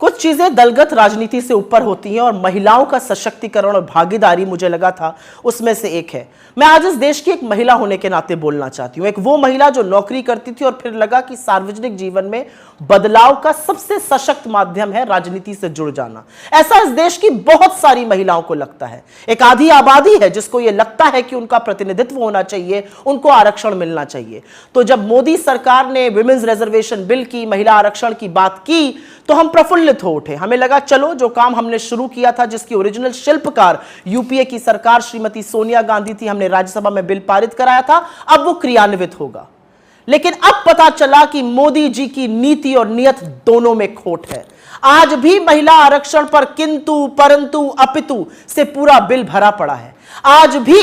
कुछ चीजें दलगत राजनीति से ऊपर होती हैं और महिलाओं का सशक्तिकरण और भागीदारी मुझे लगा था उसमें से एक है। मैं आज इस देश की एक महिला होने के नाते बोलना चाहती हूं, एक वो महिला जो नौकरी करती थी और फिर लगा कि सार्वजनिक जीवन में बदलाव का सबसे सशक्त माध्यम है राजनीति से जुड़ जाना। ऐसा इस देश की बहुत सारी महिलाओं को लगता है। एक आधी आबादी है जिसको यह लगता है कि उनका प्रतिनिधित्व होना चाहिए, उनको आरक्षण मिलना चाहिए। तो जब मोदी सरकार ने विमेंस रिजर्वेशन बिल की, महिला आरक्षण की बात की, तो हम प्रफुल्लित हो उठे। हमें लगा चलो जो काम हमने शुरू किया था, जिसकी ओरिजिनल शिल्पकार यूपीए की सरकार श्रीमती सोनिया गांधी थी, हमने राज्यसभा में बिल पारित कराया था, अब वो क्रियान्वित होगा। लेकिन अब पता चला कि मोदी जी की नीति और नियत दोनों में खोट है। आज भी महिला आरक्षण पर किंतु परंतु अपितु से पूरा बिल भरा पड़ा है। आज भी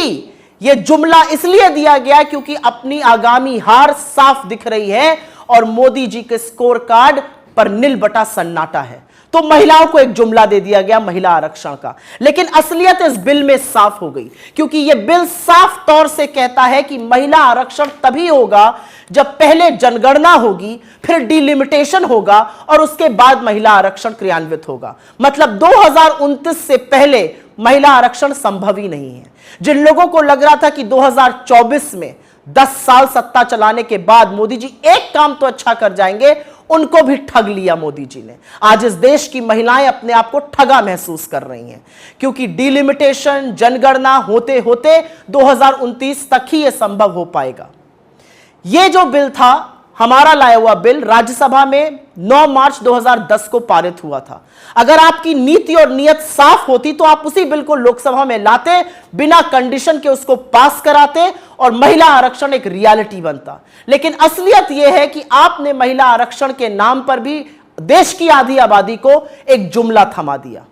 यह जुमला इसलिए दिया गया क्योंकि अपनी आगामी हार साफ दिख रही है और मोदी जी के स्कोर कार्ड पर नील बटा सन्नाटा है। तो महिलाओं को एक जुमला दे दिया गया महिला आरक्षण का। लेकिन असलियत इस बिल में साफ हो गई, क्योंकि यह बिल साफ तौर से कहता है कि महिला आरक्षण तभी होगा जब पहले जनगणना होगी, फिर डिलिमिटेशन होगा और उसके बाद महिला आरक्षण क्रियान्वित होगा। मतलब 2029 से पहले महिला आरक्षण संभव ही नहीं है। जिन लोगों को लग रहा था कि 2024 में 10 साल सत्ता चलाने के बाद मोदी जी एक काम तो अच्छा कर जाएंगे, उनको भी ठग लिया मोदी जी ने। आज इस देश की महिलाएं अपने आप को ठगा महसूस कर रही हैं, क्योंकि डिलिमिटेशन, जनगणना होते होते 2029 तक ही यह संभव हो पाएगा। यह जो बिल था, हमारा लाया हुआ बिल, राज्यसभा में 9 मार्च 2010 को पारित हुआ था। अगर आपकी नीति और नियत साफ होती तो आप उसी बिल को लोकसभा में लाते, बिना कंडीशन के उसको पास कराते और महिला आरक्षण एक रियलिटी बनता। लेकिन असलियत यह है कि आपने महिला आरक्षण के नाम पर भी देश की आधी आबादी को एक जुमला थमा दिया।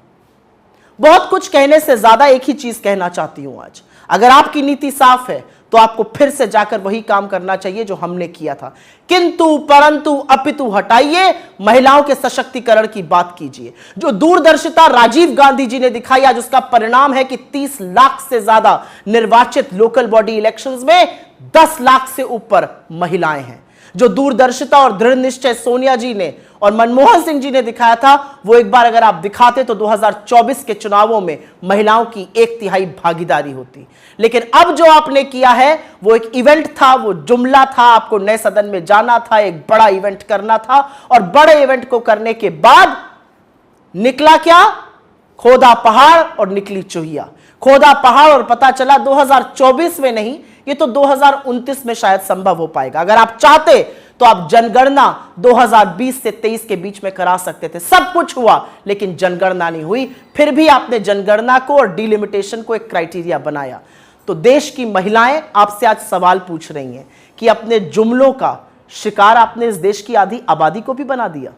बहुत कुछ कहने से ज्यादा एक ही चीज कहना चाहती हूं आज। अगर आपकी नीति साफ है तो आपको फिर से जाकर वही काम करना चाहिए जो हमने किया था। किंतु परंतु अपितु हटाइए, महिलाओं के सशक्तिकरण की बात कीजिए। जो दूरदर्शिता राजीव गांधी जी ने दिखाई, आज उसका परिणाम है कि 30 लाख से ज्यादा निर्वाचित लोकल बॉडी इलेक्शंस में 10 लाख से ऊपर महिलाएं हैं। जो दूरदर्शिता और दृढ़ निश्चय सोनिया जी ने और मनमोहन सिंह जी ने दिखाया था, वो एक बार अगर आप दिखाते तो 2024 के चुनावों में महिलाओं की 1/3 भागीदारी होती। लेकिन अब जो आपने किया है वो एक इवेंट था, वो जुमला था। आपको नए सदन में जाना था, एक बड़ा इवेंट करना था और बड़े इवेंट को करने के बाद निकला क्या? खोदा पहाड़ और निकली चूहिया। खोदा पहाड़ और पता चला 2024 में नहीं, ये तो 2029 में शायद संभव हो पाएगा। अगर आप चाहते तो आप जनगणना 2020 से 23 के बीच में करा सकते थे। सब कुछ हुआ लेकिन जनगणना नहीं हुई। फिर भी आपने जनगणना को और डिलिमिटेशन को एक क्राइटेरिया बनाया। तो देश की महिलाएं आपसे आज सवाल पूछ रही हैं कि अपने जुमलों का शिकार आपने इस देश की आधी आबादी को भी बना दिया।